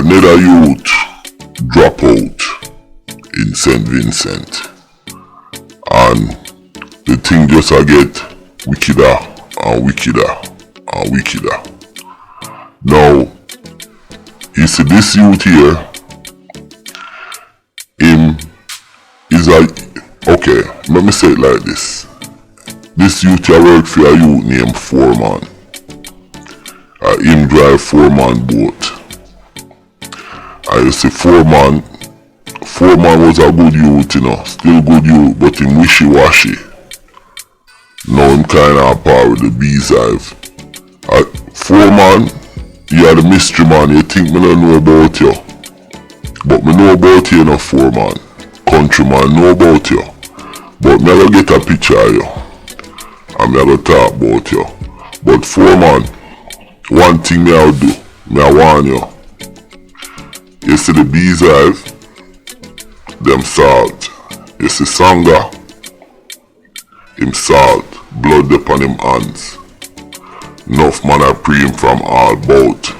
Another youth drop out in St. Vincent, and the thing just get wickeder and wickeder and wickeder. Now, you see this youth here, him is okay, let me say it like this. This youth here work for a youth named Forman. Him drive Forman boat. I see Forman was a good youth, still good youth, but him wishy-washy. Now him kinda apart with the beehive. Forman, you are the mystery man, you think me don't know about you. But me know about you, Forman. Countryman know about you. But me gonna get a picture of you. And me gonna talk about you. But Forman, one thing me I'll do, me I warn you. You see the beehive, them salt. You see Sanga, him salt, blood upon him hands. Enough man I pray him from all Bout,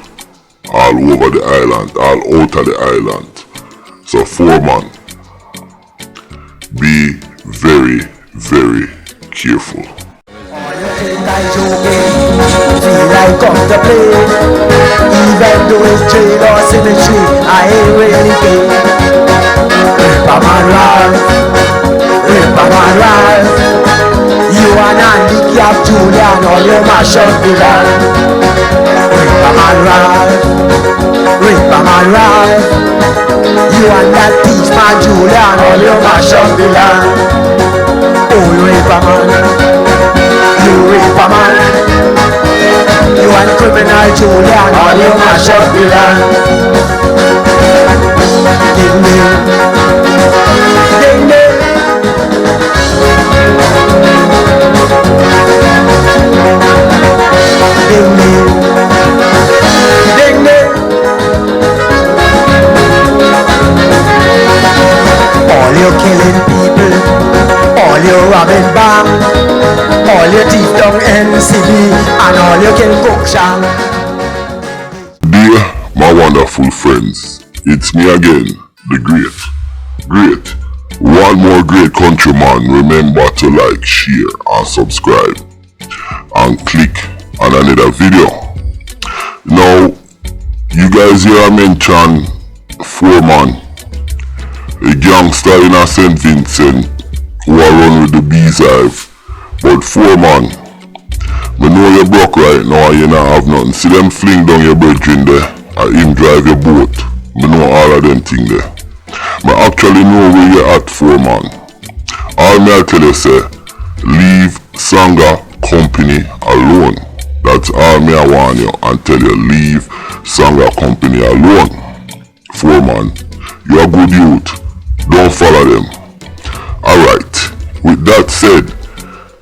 all over the island, all out of the island. So Forman, be very, very careful. Feel like come to play. Even though it's jail or cemetery, I ain't really gay. Ripperman Ralph, Ripperman Ralph. You and handicap Julian, all you mash up the land. Ripperman Ralph, Ripperman Ralph. You and that thief man Julian, all you mash up the land. Oh, Ripperman, you Ripperman. You and criminal Julian, all you mash up the land. Ding ding, ding ding. Ding ding, ding ding. All you killing people, all you robbing bank, all you thief down NCB, and all you can cook shang. Dear my wonderful friends, it's me again, the great, one more great countryman. Remember to like, share and subscribe and click on another video. Now, you guys hear I mention Forman, a gangster in St. Vincent who are run with the beehive. But Forman, me know you broke right now and you not have nothing. See them fling down your brethren there and him drive your boat. Me know all of them things there. Me actually know where you at, Forman. All me I tell you say, leave Sanga company alone. That's all me I warn you and tell you, leave Sanga company alone. Forman, you a good youth. Don't follow them. Alright, with that said,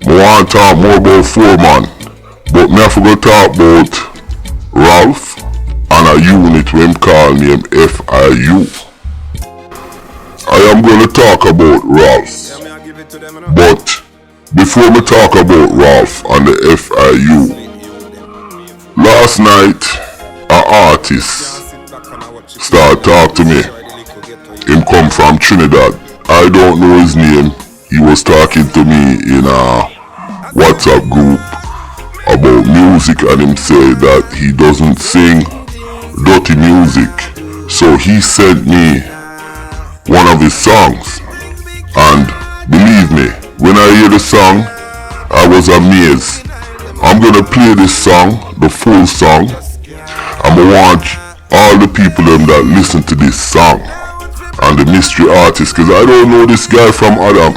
I want to talk more about Forman, but me have to go talk about Ralph and a unit when him call name FIU. I am going to talk about Ralph, but before me talk about Ralph and the FIU, last night an artist started talking to me. Him come from Trinidad. I don't know his name. He was talking to me in a WhatsApp group about music, and him said that he doesn't sing dirty music. So he sent me one of his songs, and believe me, when I hear the song, I was amazed. I'm gonna play this song, the full song. I'ma want all the people them that listen to this song and the mystery artist, cause I don't know this guy from Adam.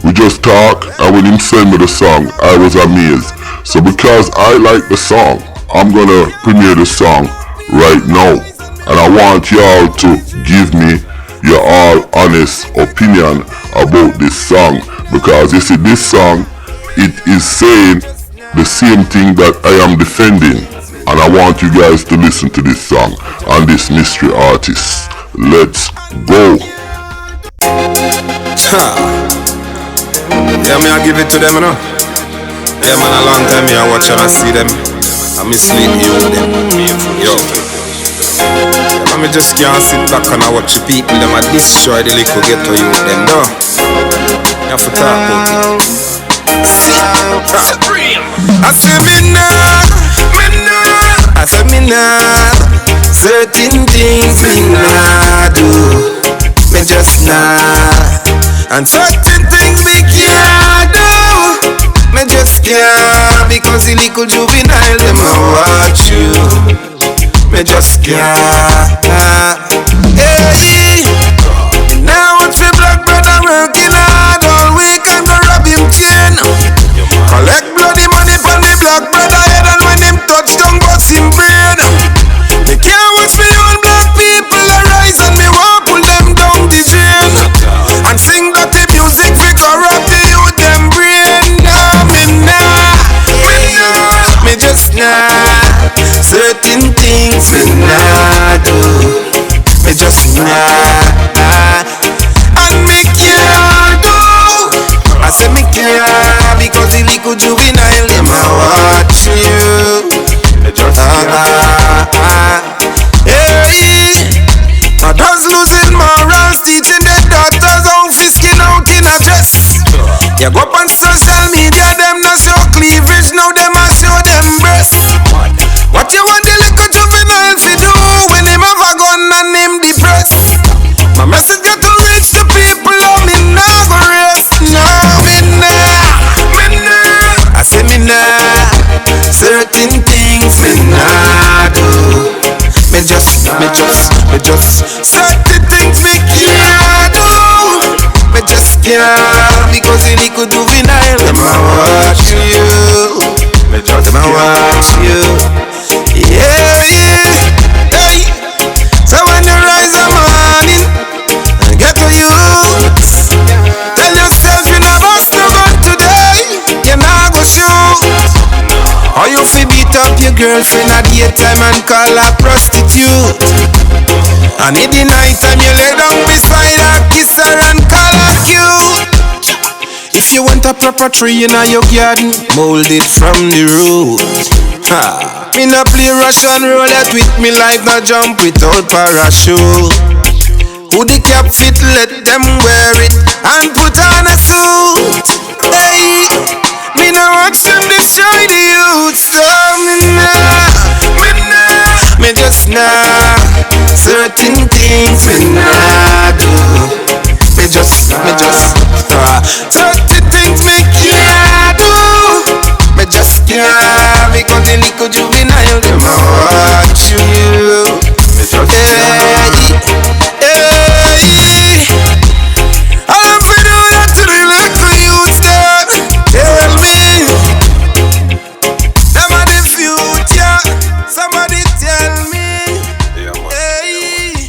We just talk, and when him send me the song, I was amazed. So because I like the song, I'm gonna premiere the song right now, and I want y'all to give me your all honest opinion about this song, because you see this song, it is saying the same thing that I am defending, and I want you guys to listen to this song and this mystery artist. Let's go. Yeah, me I give it to them, you know. Yeah, man, a long time me I watch and I see them. I mislead you with them. Yo. Yeah, man, me just can't sit back and I watch the people them a destroy the little ghetto youth them though. You have to talk about it. I say me nah, I say me nah. Certain things me nah do, me just nah. And certain things me can't do, me just can't. Because the little juvenile them a watch you, me just can't. Hey, now what's the black brother working hard all week and go rob him chain. Collect bloody money from the black brother head, and when him touch down bust him brain. They can't watch me own black people arise, and me want pull them down the drain and sing dirty music fi corrupt the youth them brain. Nah, me just nah. Certain things me nah do, me just nah. And me can't do, I say me can't, because the little juvenile them a watch you. Hey, mothers losing morals, teaching their daughters how to skin out in a dress. You go up on social media, them not show cleavage, now them a show them breasts. What you want the little juvenile to do when him have a gun and him depressed? My message got to reach the people, oh me nah go rest. No, me nah, I say me nah. Certain things me nah do, me just certain things me can't do, me just can't. Because the little juvenile them a watch you, them a watch you. Yeah, hey. So when you rise a morning and get to youths, tell yourself you never struggle today, you nah go shoot. Or you fi beat up your girlfriend at daytime and call her prostitute, and in the night time you lay down beside her, kiss her and call her cute. If you want a proper tree in your garden, mold it from the root. Ha. Me not play Russian roulette with me life, not jump without parachute. Who the cap fit, let them wear it and put on a suit. Hey, me no watch them destroy the youth, so me just nah. Certain things me nah do, me just certain things me can't do, me just can't. Because the little juvenile them a watch you. Hey, all I'm for do that to the little youths them. Tell me, them are the future. Somebody tell me. Hey,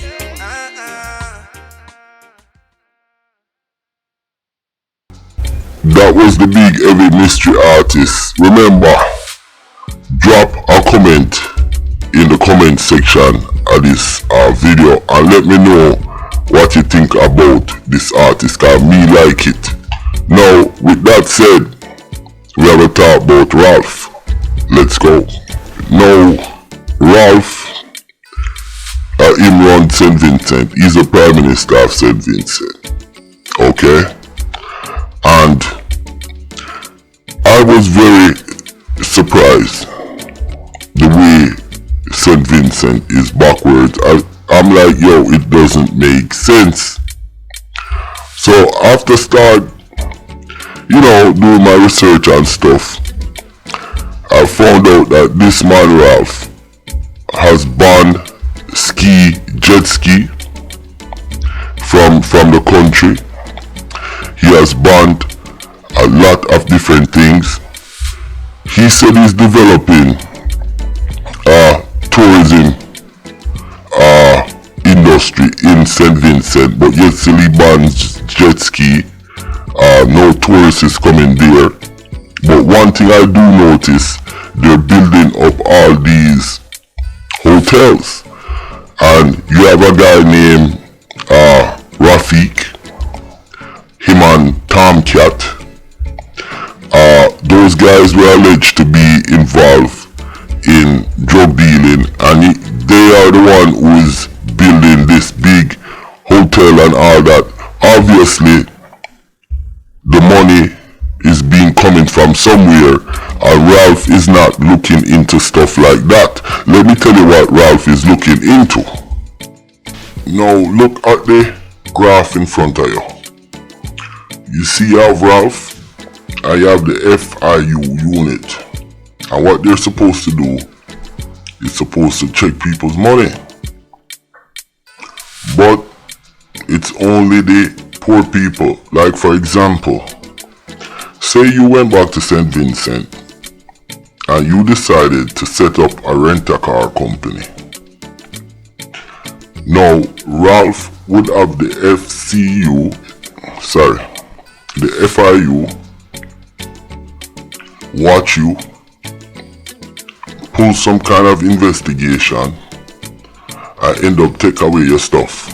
That was the big heavy mystery artist. Remember, drop a comment in the comment section of this video and let me know what you think about this artist, cause me like it. Now, with that said, we have a talk about Ralph. Let's go. Now, Ralph, him run St. Vincent. He's the Prime Minister of St. Vincent. Okay? And I was very surprised the way St. Vincent is backwards. I'm like, yo, it doesn't make sense. So after start, doing my research and stuff, I found out that this man Ralph has banned jet ski from the country. He has banned a lot of different things. He said he's developing tourism industry in St. Vincent, but yet still he bans jet ski. No tourists is coming there. But one thing I do notice, they're building up all these hotels, and you have a guy named Rafik, him and Tomcat. Those guys were alleged to be involved in drug dealing, and they are the one who is and all that, obviously the money is being coming from somewhere, and Ralph is not looking into stuff like that. Let me tell you what Ralph is looking into. Now look at the graph in front of you. You see you have Ralph, and you have the FIU unit, and what they're supposed to do is supposed to check people's money, but it's only the poor people. Like for example, say you went back to St. Vincent and you decided to set up a rent-a-car company. Now Ralph would have the FIU watch you, pull some kind of investigation, and end up take away your stuff.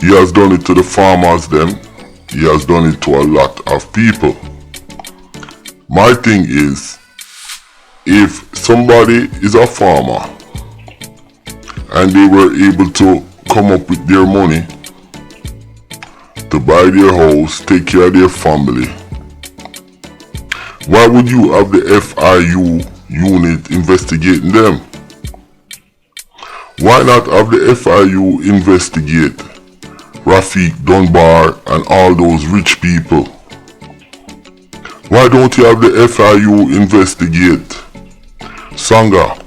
He has done it to the farmers them. He has done it to a lot of people. My thing is, if somebody is a farmer and they were able to come up with their money to buy their house, take care of their family, why would you have the FIU unit investigating them? Why not have the FIU investigate Rafiq Dunbar and all those rich people? Why don't you have the FIU investigate Sanga?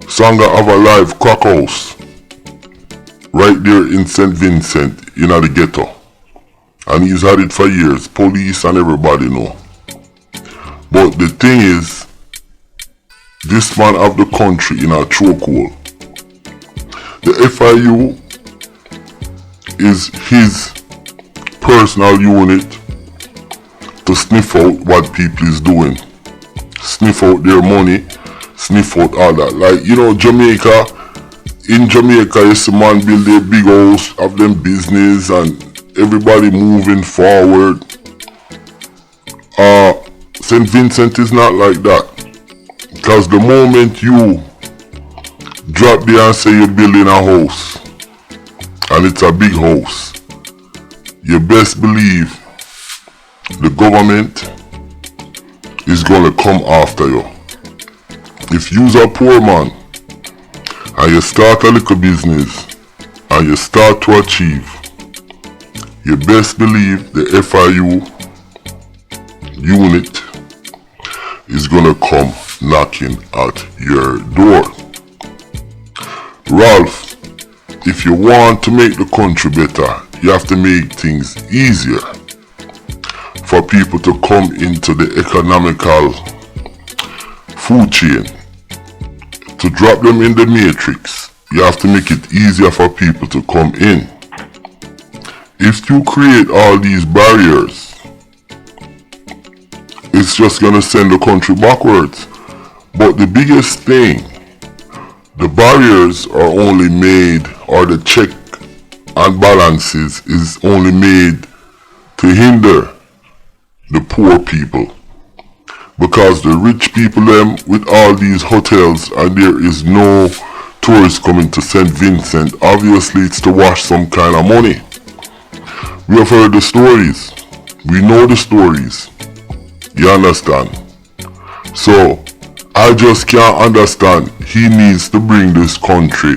Sanga have a live crack house right there in St. Vincent in the ghetto, and he's had it for years. Police and everybody know. But the thing is, this man have the country in a chokehold. The FIU is his personal unit to sniff out what people is doing, sniff out their money, sniff out all that. Like, you know, Jamaica, in Jamaica you see man build a big house, have them business and everybody moving forward. St. Vincent is not like that, because the moment you drop there and say you're building a house, and it's a big house, you best believe the government is gonna come after you. If you's a poor man and you start a little business and you start to achieve, you best believe the FIU unit is gonna come knocking at your door. Ralph, if you want to make the country better, you have to make things easier for people to come into the economical food chain. To drop them in the matrix, you have to make it easier for people to come in. If you create all these barriers, it's just gonna send the country backwards. But the biggest thing, the barriers are only made, or the check and balances is only made to hinder the poor people. Because the rich people them with all these hotels, and there is no tourists coming to St. Vincent, obviously it's to wash some kind of money. We have heard the stories. We know the stories. You understand? So I just can't understand. He needs to bring this country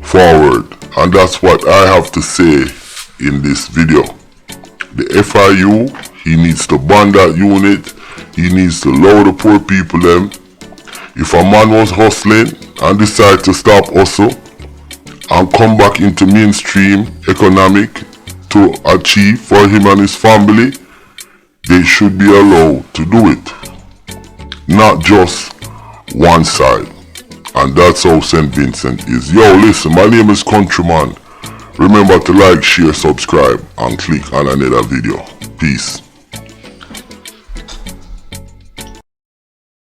forward, and that's what I have to say in this video. The FIU, he needs to ban that unit. He needs to allow the poor people them. If a man was hustling and decide to stop hustle and come back into mainstream economic to achieve for him and his family, they should be allowed to do it. Not just one side. And that's how St. Vincent is. Yo, listen, my name is Countryman. Remember to like, share, subscribe, and click on another video. Peace.